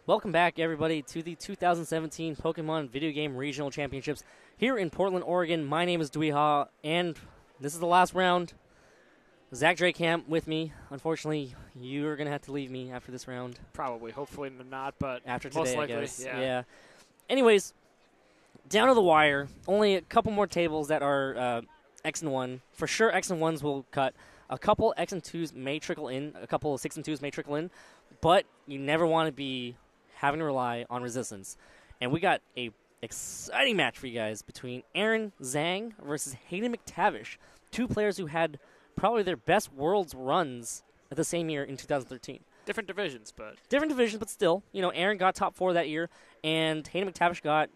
Welcome back, everybody, to the 2017 Pokemon Video Game Regional Championships here in Portland, Oregon. My name is Dweehaw, and this is the last round. Zach Drakeham with me. Unfortunately, you're going to have to leave me after this round. Probably. Hopefully not, but after today, most likely, I guess. yeah. Anyways, down to the wire. Only a couple more tables that are X and 1. For sure, X and 1s will cut. A couple X and 2s may trickle in. A couple of 6 and 2s may trickle in. But you never want to be having to rely on resistance. And we got a exciting match for you guys between Aaron Zheng versus Hayden McTavish, two players who had probably their best Worlds runs at the same year in 2013. Different divisions, but still, Aaron got top 4 that year, and Hayden McTavish got,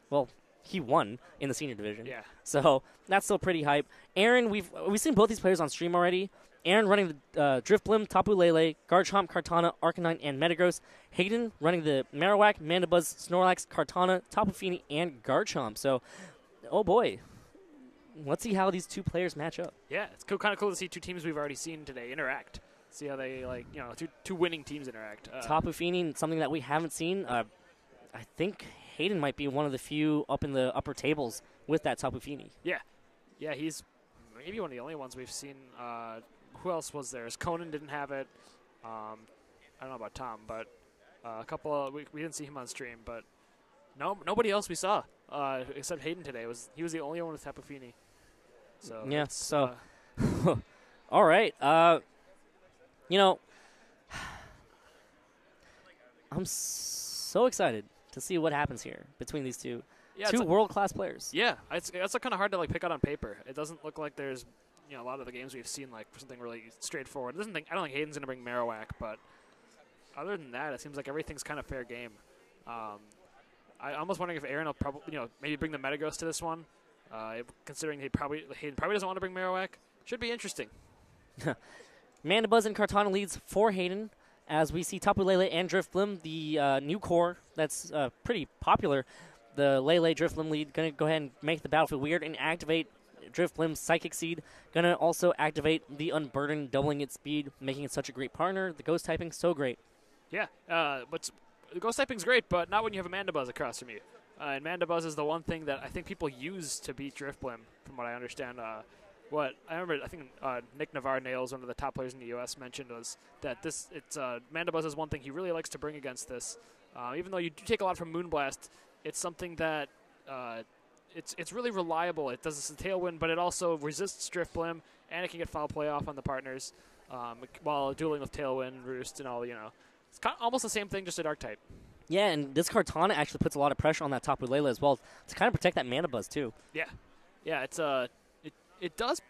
well, he won in the senior division. Yeah. So that's still pretty hype. Aaron, we've seen both these players on stream already. Aaron running the Drifblim, Tapu Lele, Garchomp, Kartana, Arcanine, and Metagross. Hayden running the Marowak, Mandibuzz, Snorlax, Kartana, Tapu Fini, and Garchomp. So, oh boy. Let's see how these two players match up. Yeah, it's kind of cool to see two teams we've already seen today interact. See how they, two winning teams interact. Tapu Fini, something that we haven't seen. I think Hayden might be one of the few up in the upper tables with that Tapu Fini. Yeah. Yeah, he's maybe one of the only ones we've seen. Who else was there? Conan didn't have it. I don't know about Tom, but a couple. We didn't see him on stream, but nobody else we saw except Hayden today. He was the only one with Tapu Fini. So yeah. So all right. I'm so excited to see what happens here between these two. Yeah, two world-class players. Yeah, it's kind of hard to pick out on paper. It doesn't look like there's a lot of the games we've seen something really straightforward. I don't think Hayden's going to bring Marowak, but other than that, it seems like everything's kind of fair game. I'm almost wondering if Aaron will probably maybe bring the Metagross to this one, considering Hayden probably doesn't want to bring Marowak. Should be interesting. Mandibuzz and Kartana leads for Hayden, as we see Tapu Lele and Drifblim, the new core that's pretty popular. The Lele Drifblim lead going to go ahead and make the battlefield weird and activate Drifblim's Psychic Seed. Going to also activate the Unburden, doubling its speed, making it such a great partner. The Ghost typing, so great. Yeah, but the Ghost typing's great, but not when you have a Mandibuzz across from you. And Mandibuzz is the one thing that I think people use to beat Drifblim, from what I understand. I think Nick Navarre-Nails, one of the top players in the U.S., mentioned was that Mandibuzz is one thing he really likes to bring against this. Even though you do take a lot from Moonblast, it's something that it's really reliable. It does this in Tailwind, but it also resists Drifblim, and it can get foul play off on the partners while dueling with Tailwind, Roost, and all. It's almost the same thing, just a Dark type. Yeah, and this Kartana actually puts a lot of pressure on that Tapu Lele as well to kind of protect that Mandibuzz too. Yeah, it does.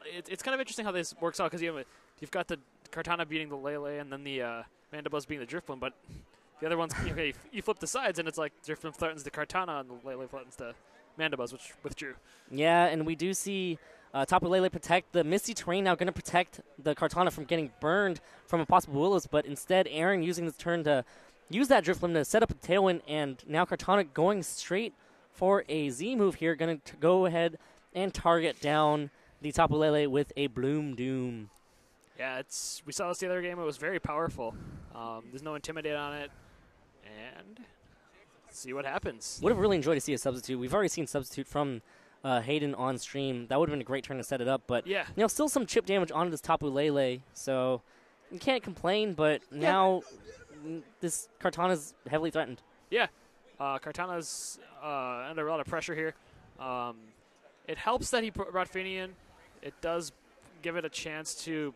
It's kind of interesting how this works out because you've got the Kartana beating the Lele and then the Mandibuzz beating the Drifblim, but the other ones, you flip the sides, and it's like Drifblim threatens the Kartana, and the Lele threatens the Mandibuzz, which withdrew. Yeah, and we do see Tapu Lele protect the Misty Terrain, now going to protect the Kartana from getting burned from a possible Willows, but instead Aaron using this turn to use that Drifblim to set up a Tailwind, and now Kartana going straight for a Z move here, going to go ahead and target down the Tapu Lele with a Bloom Doom. Yeah, we saw this the other game. It was very powerful. There's no Intimidate on it. And let's see what happens. Would have really enjoyed to see a substitute. We've already seen substitute from Hayden on stream. That would have been a great turn to set it up. But yeah, still some chip damage onto this Tapu Lele. So you can't complain. But now this Kartana's heavily threatened. Yeah, Kartana's under a lot of pressure here. It helps that he brought Fini in. It does give it a chance to,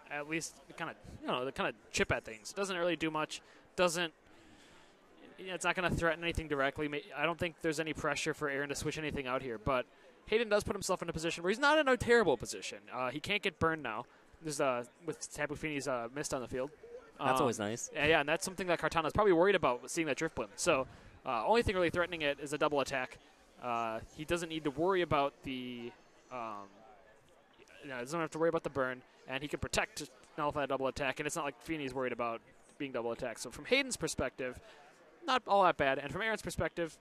at least kind of chip at things. It doesn't really do much. It's not going to threaten anything directly. I don't think there's any pressure for Aaron to switch anything out here, but Hayden does put himself in a position where he's not in a terrible position. He can't get burned now. There's with Tapu Fini's mist on the field. That's always nice. Yeah, and that's something that Kartana's probably worried about, seeing that Drifblim. So only thing really threatening it is a double attack. He doesn't need to worry about the doesn't have to worry about the burn, and he can protect to nullify a double attack, and it's not like Fini's worried about being double attacked. So from Hayden's perspective, not all that bad, and from Aaron's perspective,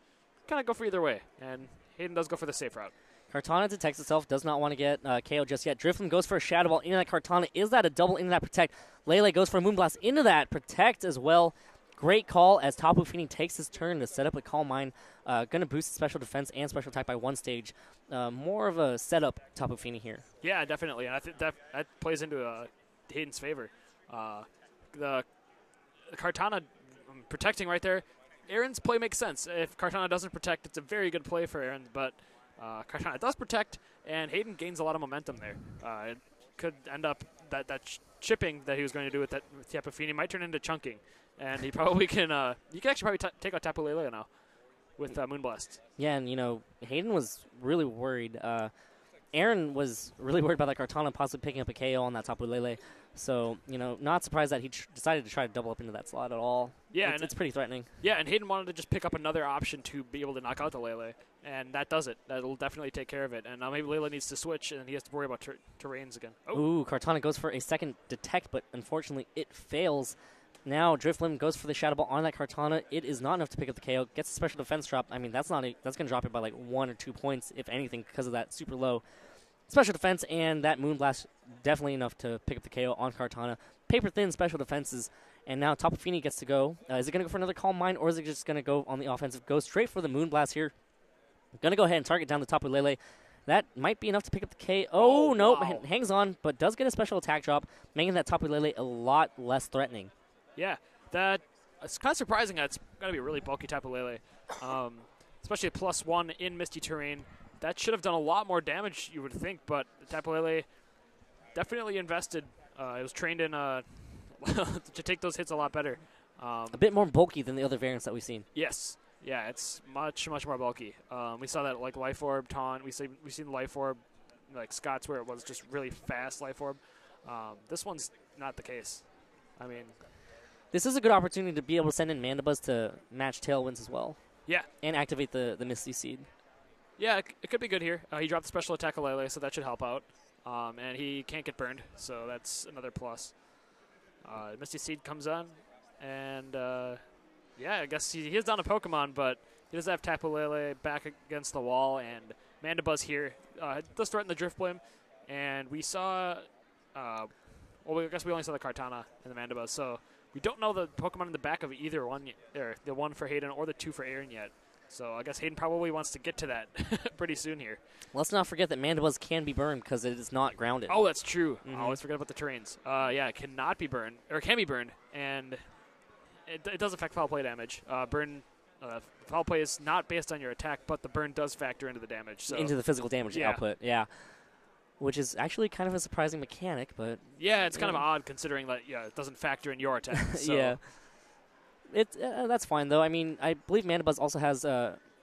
kind of go for either way, and Hayden does go for the safe route. Kartana detects itself, does not want to get KO just yet. Drifloom goes for a Shadow Ball into that Kartana. Is that a double into that Protect? Lele goes for a Moonblast into that Protect as well. Great call as Tapu Fini takes his turn to set up a Calm Mind. Going to boost special defense and special attack by one stage. More of a setup Tapu Fini here. Yeah, definitely. And I think that plays into Hayden's favor. The Kartana protecting right there. Aaron's play makes sense. If Kartana doesn't protect, it's a very good play for Aaron. But Kartana does protect, and Hayden gains a lot of momentum there. It could end up that chipping that he was going to do with Tapu Fini might turn into chunking. And he probably can you can actually probably take out Tapu Lele now with Moonblast. Yeah, and, Hayden was really worried. Aaron was really worried about that Kartana possibly picking up a KO on that Tapu Lele. So, not surprised that he decided to try to double up into that slot at all. Yeah, it's pretty threatening. Yeah, and Hayden wanted to just pick up another option to be able to knock out the Lele, and that does it. That'll definitely take care of it. And now maybe Lele needs to switch, and he has to worry about terrains again. Ooh, Kartana goes for a second Detect, but unfortunately it fails. Now Drifloom goes for the Shadow Ball on that Kartana. It is not enough to pick up the KO. Gets a special defense drop. I mean, that's going to drop it by like 1 or 2 points, if anything, because of that super low special defense, and that Moonblast definitely enough to pick up the KO on Kartana. Paper thin special defenses, and now Tapu Fini gets to go. Is it going to go for another Calm Mind, or is it just going to go on the offensive? Go straight for the Moonblast here. Going to go ahead and target down the Tapu Lele. That might be enough to pick up the KO. Oh, no, wow. Hangs on, but does get a special attack drop, making that Tapu Lele a lot less threatening. Yeah, it's kind of surprising that it's going to be a really bulky Tapu Lele, especially a +1 in Misty Terrain. That should have done a lot more damage, you would think, but Tapu Lele definitely invested. It was trained in to take those hits a lot better. A bit more bulky than the other variants that we've seen. Yes. Yeah, it's much more bulky. We saw that like Life Orb taunt. We've seen Life Orb like Scott's where it was just really fast Life Orb. This one's not the case. I mean, this is a good opportunity to be able to send in Mandibuzz to match Tailwinds as well. Yeah. And activate the Misty Seed. Yeah, it could be good here. He dropped the special attack of Lele, so that should help out. And he can't get burned, so that's another plus. Misty Seed comes on, and yeah, I guess he is down a Pokemon, but he does have Tapu Lele back against the wall, and Mandibuzz here does threaten the Drifblim. And we saw, I guess we only saw the Kartana and the Mandibuzz, so we don't know the Pokemon in the back of either one, or the one for Hayden or the two for Aaron yet. So I guess Hayden probably wants to get to that pretty soon here. Let's not forget that Mandibuzz can be burned because it is not grounded. Oh, that's true. I always forget about the terrains. Yeah, it cannot be burned, or can be burned, and it does affect foul play damage. Foul play is not based on your attack, but the burn does factor into the damage. So. Into the physical damage output, yeah. Which is actually kind of a surprising mechanic, but... Yeah, it's kind of odd considering that, it doesn't factor in your attack. So. Yeah. That's fine, though. I mean, I believe Mandibuzz also has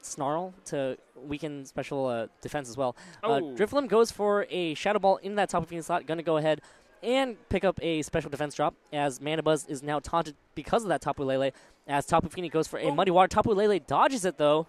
Snarl to weaken special defense as well. Drifloom goes for a Shadow Ball in that Tapu Fini slot. Going to go ahead and pick up a special defense drop as Mandibuzz is now taunted because of that Tapu Lele. As Tapu Fini goes for a Muddy Water. Tapu Lele dodges it, though.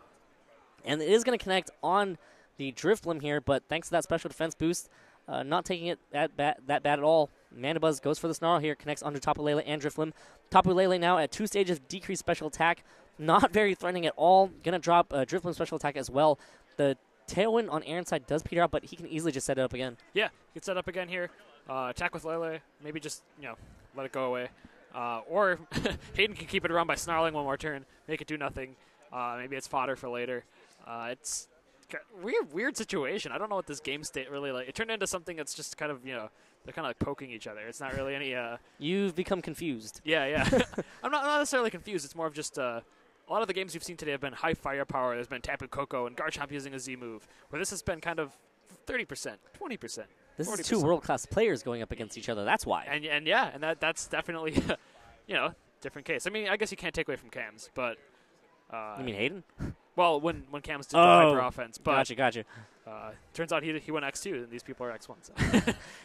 And it is going to connect on the Drifloom here, but thanks to that special defense boost, not taking it that bad at all. Mandibuzz goes for the Snarl here, connects onto Tapu Lele and Drifloom. Tapu Lele now at 2 stages of decreased special attack. Not very threatening at all. Going to drop Drifloom special attack as well. The Tailwind on Aaron's side does peter out, but he can easily just set it up again. Yeah, he can set up again here. Attack with Lele. Maybe just, let it go away. Or Hayden can keep it around by snarling one more turn, make it do nothing. Maybe it's fodder for later. It's weird situation. I don't know what this game state really like. It turned into something that's just kind of, they're kind of like poking each other. It's not really any... You've become confused. Yeah. I'm not necessarily confused. It's more of just... a lot of the games you've seen today have been high firepower. There's been Tapu Koko and Garchomp using a Z move, where this has been kind of 30%, 20%. This is 2 world-class players going up against each other. That's why. And that's definitely, different case. I mean, I guess you can't take away from Cams, but... you mean Hayden? Well, when Cams did the hyper offense. But, Gotcha. Turns out he went X2, and these people are X1. So.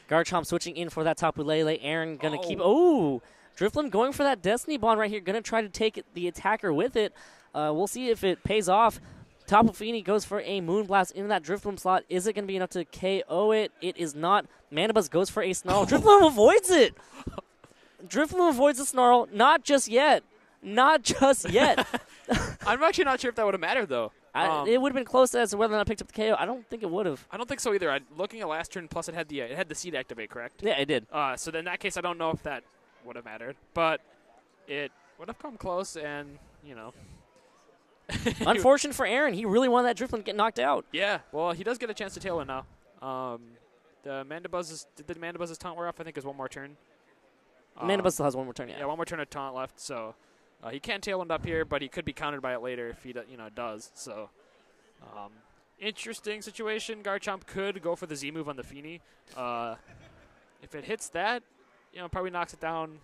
Garchomp switching in for that Tapu Lele. Aaron going to keep... Oh! Drifloom going for that Destiny Bond right here. Going to try to take the attacker with it. We'll see if it pays off. Tapu Fini goes for a Moonblast in that Drifloom slot. Is it going to be enough to KO it? It is not. Mandibuzz goes for a Snarl. Drifloom avoids it! Drifloom avoids the Snarl. Not just yet. I'm actually not sure if that would have mattered, though. It would have been close as to whether or not I picked up the KO. I don't think it would have. I don't think so either. Looking at last turn, plus it had the seed activate, correct? Yeah, it did. So in that case, I don't know if that would have mattered, but it would have come close, and Unfortunate for Aaron. He really wanted that Drifblim to get knocked out. Yeah, well, he does get a chance to tailwind now. Did the Mandabuzz's taunt wear off? I think is one more turn. Mandabuzz still has one more turn. Yeah, one more turn of taunt left, so he can tailwind up here, but he could be countered by it later if he does. So interesting situation. Garchomp could go for the Z move on the Feeny. If it hits that, probably knocks it down,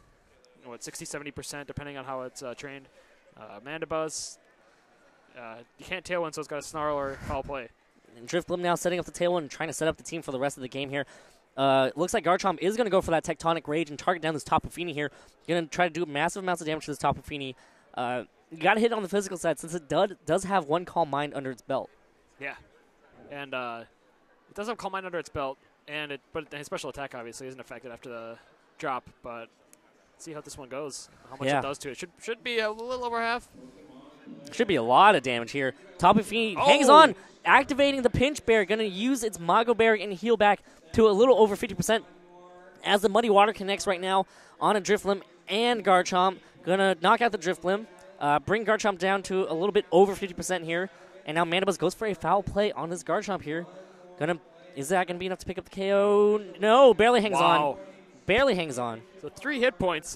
60-70% depending on how it's trained. Mandabuzz, you can't tailwind, so it's got a snarl or foul play. And Drifblim now setting up the tailwind and trying to set up the team for the rest of the game here. Looks like Garchomp is going to go for that Tectonic Rage and target down this Tapu Fini here. Going to try to do massive amounts of damage to this Tapu Fini. You got to hit it on the physical side since it does have one Calm Mind under its belt. Yeah, and it does have Calm Mind under its belt, but his special attack obviously isn't affected after the drop. But let's see how this one goes. How much it does to it. Should be a little over half. Should be a lot of damage here. Tapu Fini hangs on, activating the Pinch Bear. Going to use its Mago Berry and heal back to a little over 50% as the Muddy Water connects right now on a Drifblim and Garchomp. Going to knock out the Drifblim, bring Garchomp down to a little bit over 50% here. And now Mandabuzz goes for a foul play on this Garchomp here. Is that going to be enough to pick up the KO? No, barely hangs on. Barely hangs on. So 3 hit points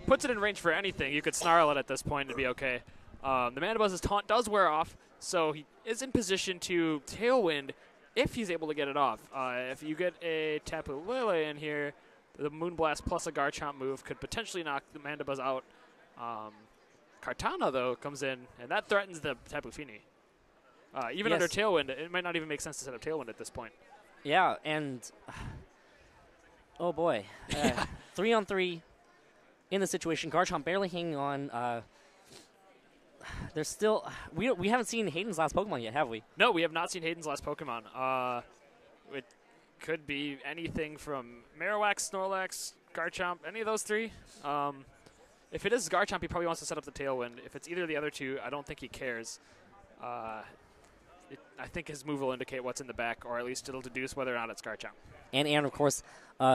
puts it in range for anything. You could snarl it at this point and be okay. The Mandabuzz's taunt does wear off, so he is in position to tailwind if he's able to get it off. If you get a Tapu Lele in here, the Moonblast plus a Garchomp move could potentially knock the Mandabuzz out. Kartana, though, comes in, and that threatens the Tapu Fini. Even under Tailwind, it might not even make sense to set up Tailwind at this point. Yeah, and oh boy. 3-on-3 in the situation. Garchomp barely hanging on. There's still we haven't seen Hayden's last Pokemon yet, have we? No, we have not seen Hayden's last Pokemon. It could be anything from Marowak, Snorlax, Garchomp, any of those 3. If it is Garchomp, he probably wants to set up the Tailwind. If it's either of the other 2, I don't think he cares. I think his move will indicate what's in the back, or at least it'll deduce whether or not it's Garchomp. And Aaron, of course,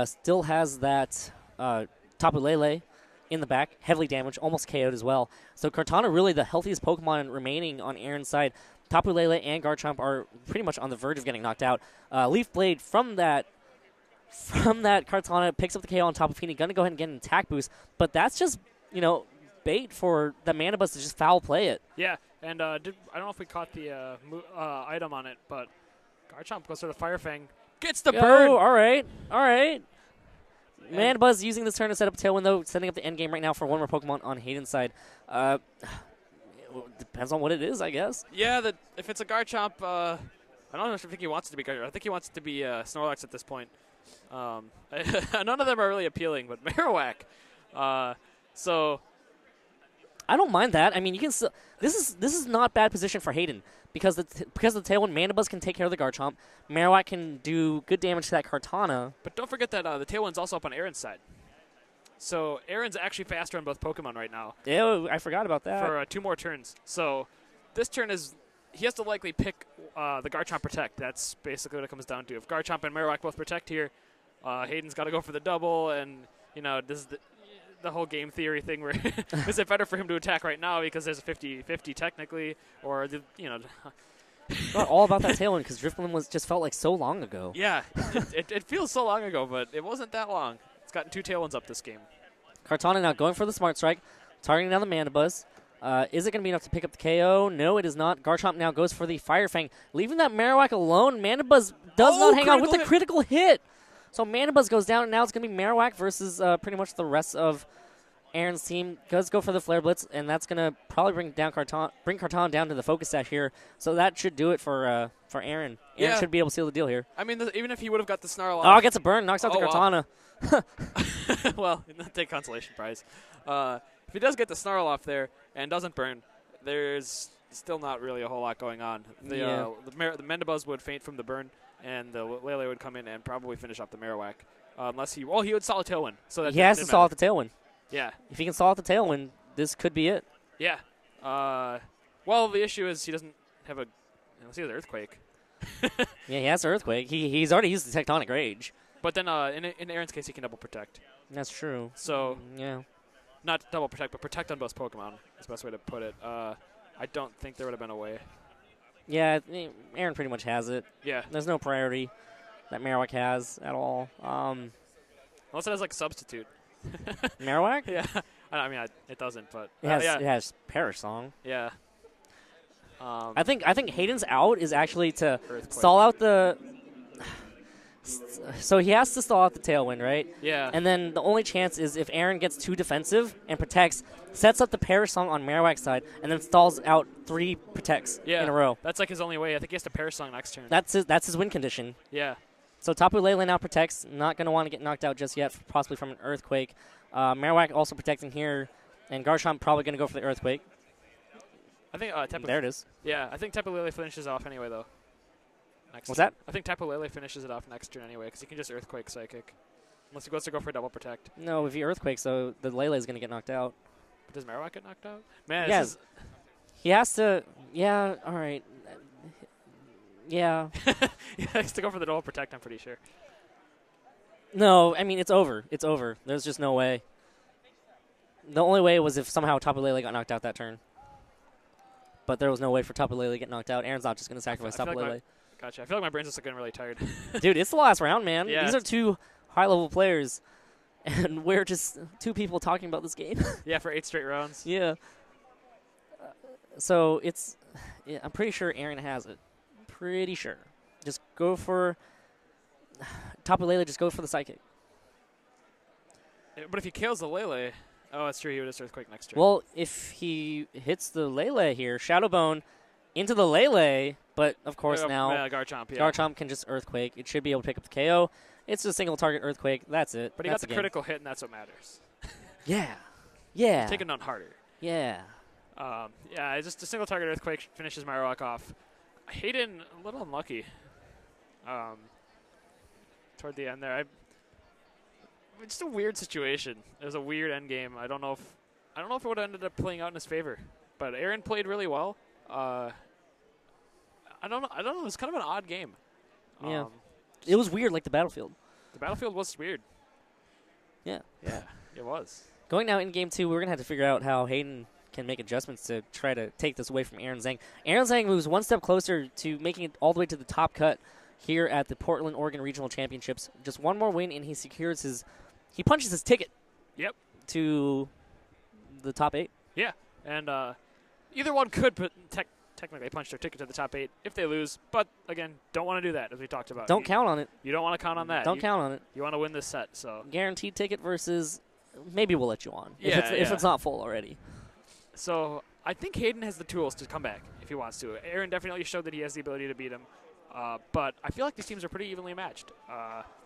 still has that Tapu Lele in the back, heavily damaged, almost KO'd as well. So Kartana really the healthiest Pokemon remaining on Aaron's side. Tapu Lele and Garchomp are pretty much on the verge of getting knocked out. Leaf Blade from that Kartana picks up the KO on Tapu Fini. Going to go ahead and get an attack boost, but that's just bait for the Mandabuzz to just foul play it. Yeah, and I don't know if we caught the item on it, but Garchomp goes for the Fire Fang, gets the burn. All right. Mandabuzz using this turn to set up Tailwind, though, setting up the end game right now for one more Pokemon on Hayden's side. Depends on what it is, I guess. Yeah, if it's a Garchomp, I don't think he wants it to be Garchomp. I think he wants it to be Snorlax at this point. None of them are really appealing, but Marowak. So I don't mind that. I mean, you can. This is not bad position for Hayden because of the Tailwind, Mandabuzz can take care of the Garchomp. Marowak can do good damage to that Kartana. But don't forget that the Tailwind's also up on Aaron's side. So Aaron's actually faster on both Pokemon right now. Yeah, I forgot about that. For 2 more turns. So this turn he has to likely pick the Garchomp Protect. That's basically what it comes down to. If Garchomp and Marowak both Protect here, Hayden's got to go for the double, and this is the whole game theory thing where is it better for him to attack right now because there's a 50-50 technically, or not all about that Tailwind because Drifblim just felt like so long ago. Yeah, it feels so long ago, but it wasn't that long. It's gotten 2 Tailwinds up this game. Kartana now going for the Smart Strike, targeting down the Mandabuzz. Is it going to be enough to pick up the KO? No, it is not. Garchomp now goes for the Fire Fang, leaving that Marowak alone. Mandabuzz does not hang on with the critical hit. So Mandabuzz goes down, and now it's going to be Marowak versus pretty much the rest of Aaron's team. Does go for the Flare Blitz, and that's going to probably bring Kartana down to the Focus Sash here. So that should do it for Aaron. Aaron should be able to seal the deal here. I mean, even if he would have got the Snarl off. Oh, gets a burn, knocks out the Kartana. Well, not take consolation prize. If he does get the Snarl off there and doesn't burn, there's still not really a whole lot going on. The Mandabuzz would faint from the burn, and the Lele would come in and probably finish off the Marowak. Unless he would solid Tailwind. So that he has to solid the Tailwind. Yeah. If he can solid the Tailwind, this could be it. Yeah. Well, the issue is he doesn't have a. Let's see the Earthquake. Yeah, he has Earthquake. He's already used the Tectonic Rage. But then in Aaron's case, he can double protect. That's true. So yeah, not double protect, but protect on both Pokemon is the best way to put it. I don't think there would have been a way. Yeah, Aaron pretty much has it. Yeah. There's no priority that Marowak has at all. Unless it has like substitute. Marowak? Yeah. I mean, it doesn't, but it has, yeah. It has Perish Song. Yeah. I think Hayden's out is actually to Earthquake. stall out the. So he has to stall out the Tailwind, right? Yeah. And then the only chance is if Aaron gets too defensive and protects, sets up the Perish Song on Marowak's side, and then stalls out 3 protects in a row. That's like his only way. I think he has to Perish Song next turn. That's his win condition. Yeah. So Tapu Lele now protects, not going to want to get knocked out just yet, possibly from an Earthquake. Marowak also protecting here, and Garchomp probably going to go for the Earthquake. I think there it is. Yeah, I think Tapu Lele finishes off anyway, though. What's that? I think Tapu Lele finishes it off next turn anyway, because he can just Earthquake Psychic. Unless he wants to go for a double protect. No, if he Earthquakes, though, the Lele is going to get knocked out. But does Marowak get knocked out? Man, yes. He has to. Yeah, all right. Yeah. He has to go for the double protect, I'm pretty sure. No, I mean, it's over. It's over. There's just no way. The only way was if somehow Tapu Lele got knocked out that turn. But there was no way for Tapu Lele to get knocked out. Aaron's not just going to sacrifice Tapu Lele. Gotcha. I feel like my brain's just getting really tired. Dude, it's the last round, man. Yeah, these are 2 high-level players, and we're just 2 people talking about this game. Yeah, for 8 straight rounds. Yeah. So it's, I'm pretty sure Aaron has it. Pretty sure. Just go for Tapu Lele. Just go for the Psychic. But if he kills the Lele, oh, that's true. He would just Earthquake next turn. Well, if he hits the Lele here, Shadow Bone into the Lele, but of course now Garchomp, yeah. Garchomp can just Earthquake. It should be able to pick up the KO. It's just a single target Earthquake. That's it. But he got the critical hit, and that's what matters. Yeah. Yeah. Take it none harder. Yeah. Yeah, just a single target Earthquake finishes Marowak off. Hayden, a little unlucky. Toward the end there, it's just a weird situation. It was a weird end game. I don't know if it would have ended up playing out in his favor. But Aaron played really well. I don't know. It was kind of an odd game. Yeah. It was weird, like the battlefield. The battlefield was weird. Yeah. Yeah, it was. Going now in game 2, we're going to have to figure out how Hayden can make adjustments to try to take this away from Aaron Zheng. Aaron Zheng moves one step closer to making it all the way to the top cut here at the Portland, Oregon Regional Championships. Just one more win, and he secures he punches his ticket. Yep. To the top 8. Yeah, and either one could technically punch their ticket to the top 8 if they lose, but again, don't want to do that, as we talked about. Don't count on it. You don't want to count on that. Don't count on it. You want to win this set, so. Guaranteed ticket versus maybe we'll let you on if it's not full already. So I think Hayden has the tools to come back if he wants to. Aaron definitely showed that he has the ability to beat him, but I feel like these teams are pretty evenly matched.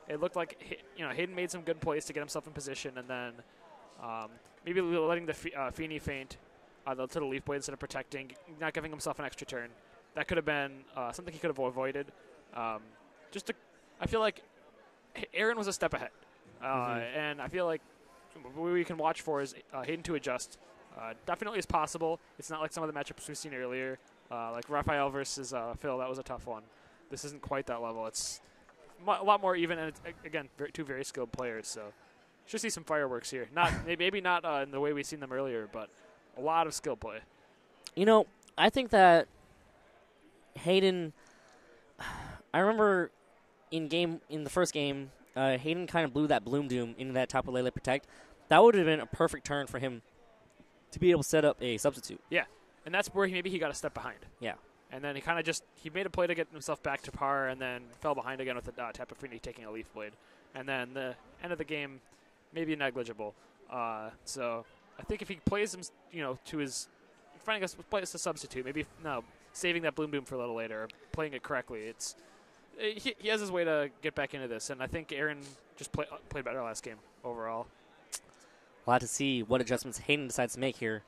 It looked like Hayden made some good plays to get himself in position, and then maybe letting the Feeny feint to the Leaf Blade instead of protecting, not giving himself an extra turn. That could have been something he could have avoided. I feel like Aaron was a step ahead, and I feel like what we can watch for is Hayden to adjust. Definitely is possible. It's not like some of the matchups we've seen earlier, like Raphael versus Phil. That was a tough one. This isn't quite that level. It's a lot more even, and it's, again, 2 very skilled players. So should see some fireworks here. Maybe not in the way we've seen them earlier, but a lot of skill play. I think that Hayden. I remember in the first game, Hayden kind of blew that Bloom Doom into that Tapu Lele Protect. That would have been a perfect turn for him to be able to set up a substitute. Yeah, and that's where maybe he got a step behind. Yeah. And then he kind of he made a play to get himself back to par, and then fell behind again with the Tapu Fini taking a Leaf Blade. And then the end of the game, maybe negligible. So I think if he plays him, to his finding a play as a substitute, maybe saving that Bloom Boom for a little later, or playing it correctly. He has his way to get back into this, and I think Aaron just played better last game overall. We'll have to see what adjustments Hayden decides to make here.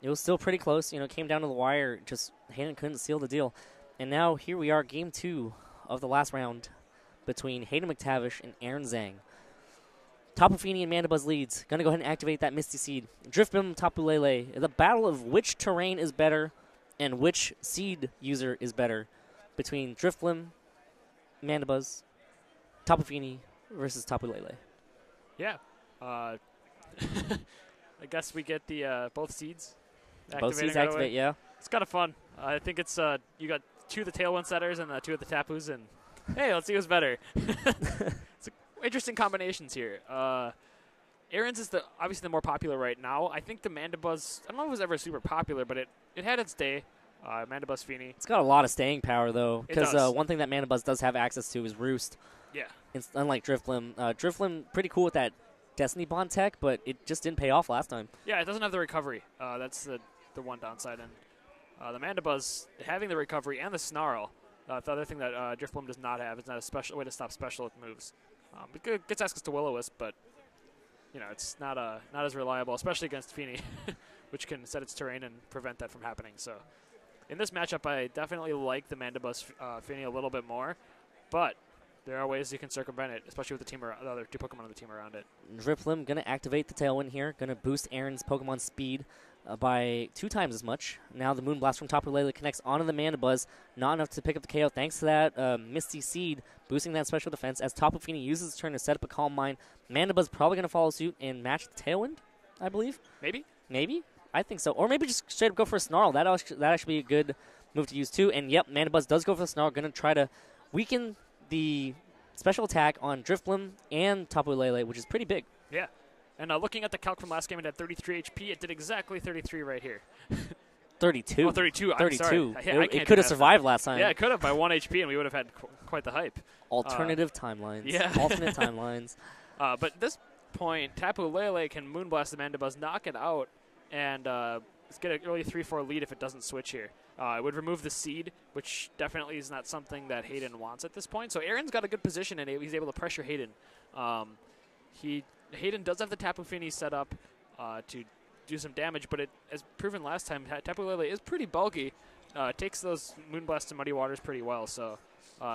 It was still pretty close. It came down to the wire. Just Hayden couldn't seal the deal. And now here we are, game 2 of the last round between Hayden McTavish and Aaron Zheng. Tapu Fini and Mandibuzz leads. Going to go ahead and activate that Misty Seed. Drift Beam, Tapu Lele. The battle of which terrain is better And which seed user is better between Drifblim, Mandibuzz, Tapu Fini versus Tapu Lele? Yeah. I guess we get the both seeds. Both seeds right activate, away. yeah. It's kind of fun. I think it's you got 2 of the Tailwind setters and 2 of the Tapus, and hey, let's see who's better. It's interesting combinations here. Aaron's is obviously the more popular right now. I think the Mandibuzz, I don't know if it was ever super popular, but it had its day. Mandibuzz Fini. It's got a lot of staying power, though, because does. one thing that Mandibuzz does have access to is Roost. Yeah. It's unlike Drifblim. Drifblim, pretty cool with that Destiny Bond tech, but it just didn't pay off last time. Yeah, it doesn't have the recovery. That's the one downside. And the Mandibuzz having the recovery and the Snarl, the other thing that Drifblim does not have. It's not a special way to stop special moves. It gets access to Will-O-Wisp, but it's not as reliable, especially against Fini, which can set its terrain and prevent that from happening. So in this matchup, I definitely like the Mandibuzz Fini a little bit more, but there are ways you can circumvent it, especially with the other 2 Pokemon on the team around it. Drifblim going to activate the Tailwind here, going to boost Aaron's Pokemon speed by 2 times as much. Now the Moonblast from Tapu Lele connects onto the Mandibuzz, not enough to pick up the KO thanks to that Misty Seed, boosting that special defense. As Tapu Fini uses his turn to set up a Calm Mind, Mandibuzz probably going to follow suit and match the Tailwind, I believe. Maybe? I think so. Or maybe just straight up go for a Snarl. That actually be a good move to use too. And yep, Mandibuzz does go for the Snarl, going to try to weaken the special attack on Drifblim and Tapu Lele, which is pretty big. Yeah. And looking at the calc from last game, it had 33 HP. It did exactly 33 right here. 32. Oh, 32. 32. I'm sorry. It could have survived last time. Yeah, it could have by 1 HP, and we would have had quite the hype. Alternative timelines. Yeah. Alternate timelines. But at this point, Tapu Lele can Moonblast the Mandibuzz, knock it out, and get an early 3-4 lead if it doesn't switch here. It would remove the seed, which definitely is not something that Hayden wants at this point. So Aaron's got a good position, and he's able to pressure Hayden. Hayden does have the Tapu Fini set up to do some damage, but as proven last time, Tapu Lele is pretty bulky. Takes those Moonblasts and Muddy Waters pretty well. So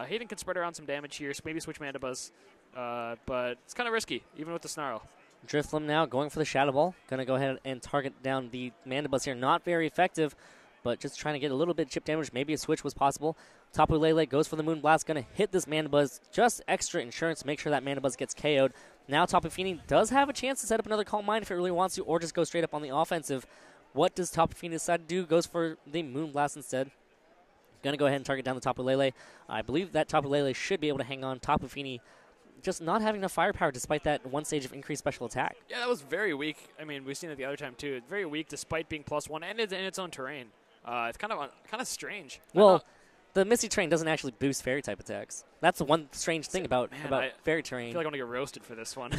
Hayden can spread around some damage here, so maybe switch Mandibuzz. But it's kind of risky, even with the Snarl. Drifblim now going for the Shadow Ball. Going to go ahead and target down the Mandibuzz here. Not very effective, but just trying to get a little bit of chip damage. Maybe a switch was possible. Tapu Lele goes for the Moonblast. Going to hit this Mandibuzz. Just extra insurance to make sure that Mandibuzz gets KO'd. Now Tapu Fini does have a chance to set up another Calm Mind if it really wants to, or just go straight up on the offensive. What does Tapu Fini decide to do? Goes for the Moonblast instead. Going to go ahead and target down the Tapu Lele. I believe that Tapu Lele should be able to hang on. Tapu Fini just not having enough firepower despite that 1 stage of increased special attack. Yeah, that was very weak. I mean, we've seen it the other time too. Very weak despite being +1 and it's in its own terrain. It's kind of strange. Well, the Misty Terrain doesn't actually boost Fairy type attacks. That's the one strange thing about Fairy Terrain. I feel like I'm gonna get roasted for this one.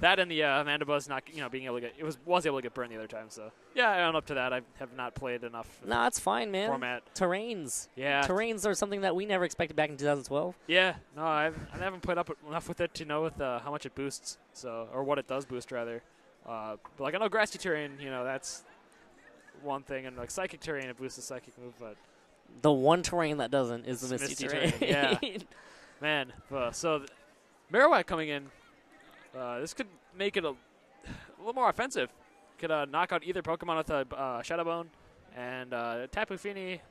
That and the Mandibuzz not being able to get was able to get burned the other time. So yeah, I own up to that. I have not played enough. No, it's fine, man. Format Terrains. Yeah, terrains are something that we never expected back in 2012. Yeah, no, I haven't played up enough with it to know how much it boosts. So or what it does boost rather. But like I know Grassy Terrain, that's one thing, and like Psychic Terrain, it boosts the Psychic move, but the one terrain that doesn't is the Misty Terrain. Yeah, man. So Marowak coming in, this could make it a little more offensive. Could knock out either Pokemon with a Shadow Bone, and Tapu Fini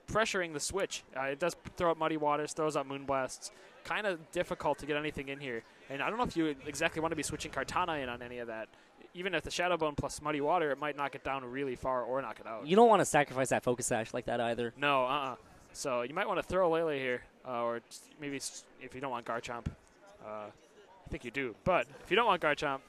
pressuring the switch. It does throw up Muddy Waters, throws out Moonblasts. Kind of difficult to get anything in here. And I don't know if you exactly want to be switching Kartana in on any of that. Even if the Shadow Bone plus Muddy Water, it might knock it down really far or knock it out. You don't want to sacrifice that Focus Sash like that either. No, So you might want to throw Lele here, or maybe if you don't want Garchomp. I think you do. But if you don't want Garchomp,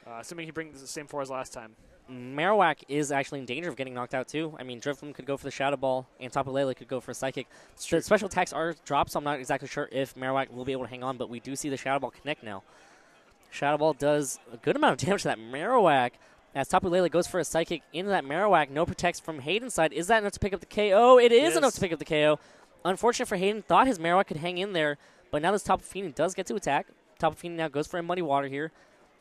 assuming he brings the same 4 as last time. Marowak is actually in danger of getting knocked out too. I mean, Drifblim could go for the Shadow Ball, and Tapu Lele could go for a Psychic. The special attacks are dropped, so I'm not exactly sure if Marowak will be able to hang on, but we do see the Shadow Ball connect now. Shadow Ball does a good amount of damage to that Marowak. As Tapu Lele goes for a Psychic into that Marowak, no protects from Hayden's side. Is that enough to pick up the KO? It is enough to pick up the KO. Unfortunate for Hayden, thought his Marowak could hang in there, but now this Tapu Fini does get to attack. Tapu Fini now goes for a Muddy Water here.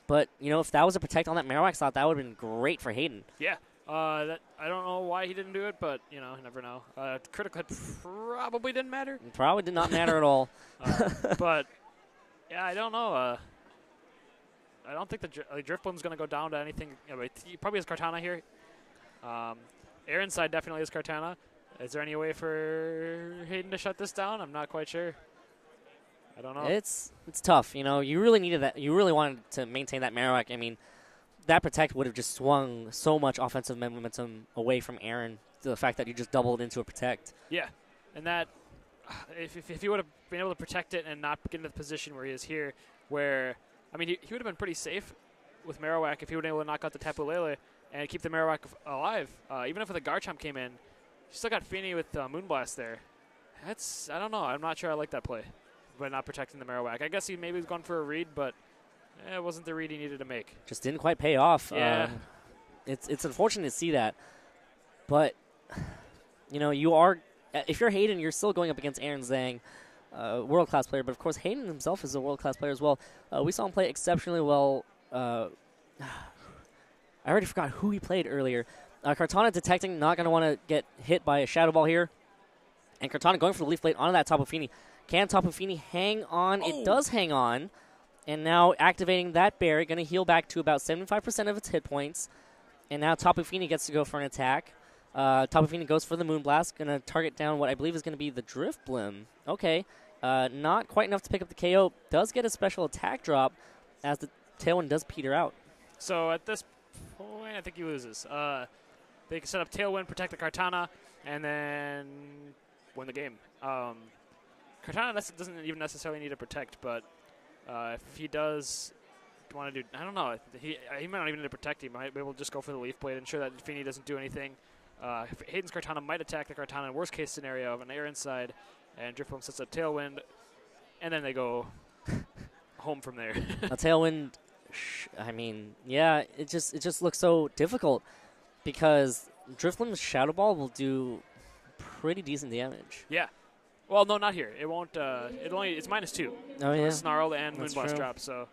But, if that was a protect on that Marowak slot, that would have been great for Hayden. Yeah. I don't know why he didn't do it, but, you never know. Critical hit probably didn't matter. It probably did not matter at all. But, yeah, I don't know. I don't think the Drifblim's going to go down to anything. He probably has Kartana here. Aaron's side definitely is Kartana. Is there any way for Hayden to shut this down? I'm not quite sure. I don't know. It's tough. You know, you really needed that. You really wanted to maintain that Marowak. I mean, that protect would have just swung so much offensive momentum away from Aaron to the fact that you just doubled into a protect. Yeah, and that if he would have been able to protect it and not get into the position where he is here, where I mean, he would have been pretty safe with Marowak if he would have been able to knock out the Tapu Lele and keep the Marowak alive. Even if the Garchomp came in, you still got Feeny with Moonblast there. I don't know. I'm not sure I like that play, but not protecting the Marowak. I guess he maybe was going for a read, but it wasn't the read he needed to make. Just didn't quite pay off. Yeah. It's unfortunate to see that, but you know, you are, if you're Hayden, you're still going up against Aaron Zheng, world-class player, but of course Hayden himself is a world-class player as well. We saw him play exceptionally well. I already forgot who he played earlier. Kartana detecting, not going to want to get hit by a Shadow Ball here. And Kartana going for the Leaf Blade onto that Tapu Fini. Can Tapu Fini hang on? Oh. It does hang on. And now activating that berry, going to heal back to about 75% of its hit points. And now Tapu Fini gets to go for an attack. Tapu Fini goes for the Moonblast, going to target down what I believe is going to be the Drift Blim. Okay, not quite enough to pick up the KO. Does get a special attack drop as the Tailwind does peter out. So at this point, I think he loses. They can set up Tailwind, protect the Kartana, and then win the game. Kartana doesn't even necessarily need to protect, but if he does want to do, I don't know, he might not even need to protect. He might be able to just go for the Leaf Blade, ensure that Fini doesn't do anything. Hayden's Kartana might attack the Kartana in worst case scenario of an air inside, and Driftbloom sets up Tailwind, and then they go home from there. A Tailwind, I mean, yeah, it just looks so difficult because Driftbloom's Shadow Ball will do pretty decent damage. Yeah. Well, no, not here. It won't. It's -2. Oh yeah. Snarl and That's Moonblast true. drop. So.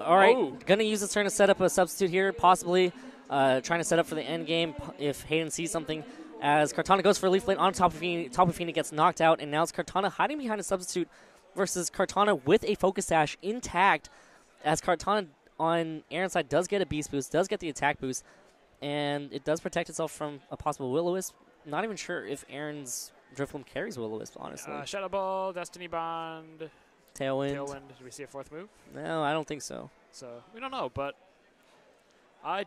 All right, gonna use this turn to set up a substitute here, possibly trying to set up for the end game if Hayden sees something. As Kartana goes for a Leaf Blade on Tapu Fini, Tapu Fini gets knocked out, and now it's Kartana hiding behind a substitute versus Kartana with a Focus Sash intact. As Kartana on Aaron's side does get a Beast Boost, does get the attack boost, and it does protect itself from a possible Will-O-Wisp. Not even sure if Aaron's Driftbloom carries Will-O-Wisp, honestly. Shadow Ball, Destiny Bond, Tailwind. Did we see a fourth move? No, I don't think so. So we don't know, but I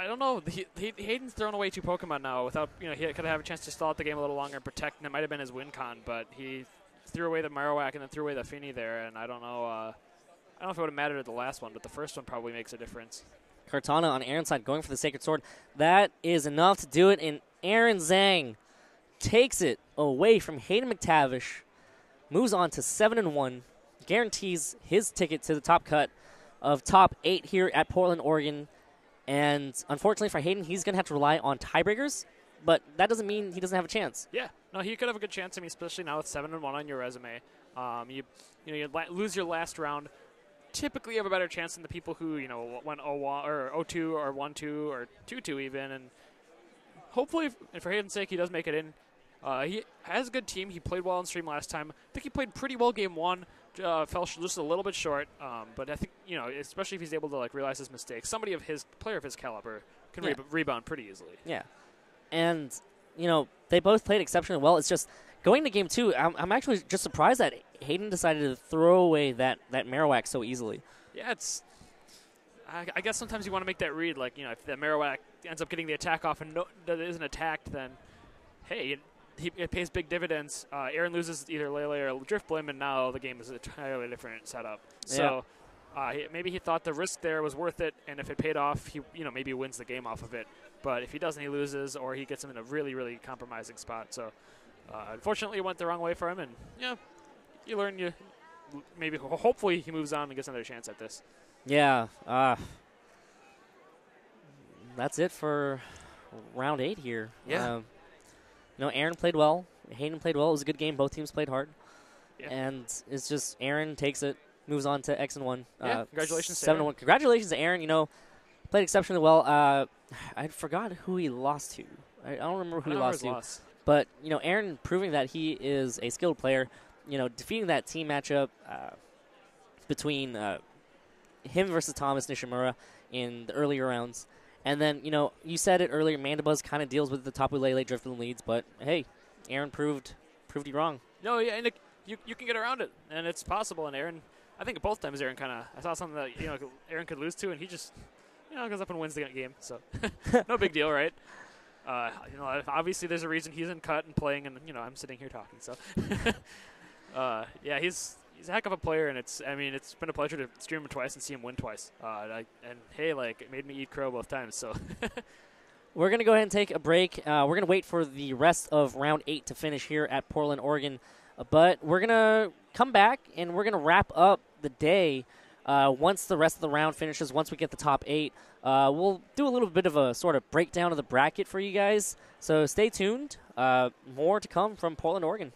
don't know. Hayden's thrown away 2 Pokemon now without, he could have a chance to stall out the game a little longer and protect, and it might have been his win con, but he threw away the Marowak and then threw away the Fini there, and I don't know. I don't know if it would have mattered at the last one, but the first one probably makes a difference. Kartana on Aaron's side going for the Sacred Sword. That is enough to do it, and Aaron Zheng takes it away from Hayden McTavish, moves on to 7-1, guarantees his ticket to the top cut of top 8 here at Portland, Oregon. And unfortunately for Hayden, he's going to have to rely on tiebreakers, but that doesn't mean he doesn't have a chance. Yeah, no, he could have a good chance. I mean, especially now with 7-1 on your resume. You lose your last round. Typically, you have a better chance than the people who went 0-1 or 0-2 or 1-2 or 2-2 even. And hopefully, and for Hayden's sake, he does make it in. He has a good team. He played well on stream last time. I think he played pretty well game 1. Fell just a little bit short, but I think especially if he's able to realize his mistakes. Somebody of his player of his caliber can rebound pretty easily. Yeah, and they both played exceptionally well. It's just going to game 2. I'm actually just surprised that Hayden decided to throw away that Marowak so easily. Yeah, I guess sometimes you want to make that read, if the Marowak ends up getting the attack off and that isn't attacked, then hey. It pays big dividends. Aaron loses either Lele or Drift Blim, and now the game is an entirely different setup. So maybe he thought the risk there was worth it, and if it paid off, he maybe wins the game off of it. But if he doesn't, he loses, or he gets him in a really, really compromising spot. So unfortunately, it went the wrong way for him, and you learn. Hopefully, he moves on and gets another chance at this. Yeah, that's it for round 8 here. Yeah. Aaron played well. Hayden played well. It was a good game. Both teams played hard. Yeah. And it's just Aaron takes it, moves on to X&1. Congratulations 7-1. Congratulations to Aaron. Played exceptionally well. I forgot who he lost to. I don't remember who he lost to. But, Aaron proving that he is a skilled player, defeating that team matchup between him versus Thomas Nishimura in the earlier rounds. And then, you said it earlier, Mandibuzz kind of deals with the Tapu Lele drifting leads, but hey, Aaron proved you wrong. No, yeah, and you can get around it, and it's possible. And Aaron, I think both times Aaron I saw something that Aaron could lose to, and he just goes up and wins the game. So no big deal, right? Obviously there's a reason he's in cut and playing, and I'm sitting here talking. So yeah, he's a heck of a player, and it's been a pleasure to stream him twice and see him win twice. It made me eat crow both times. So. We're going to go ahead and take a break. We're going to wait for the rest of round 8 to finish here at Portland, Oregon. But we're going to come back, and we're going to wrap up the day once the rest of the round finishes, once we get the top 8. We'll do a little bit of a sort of breakdown of the bracket for you guys. So stay tuned. More to come from Portland, Oregon.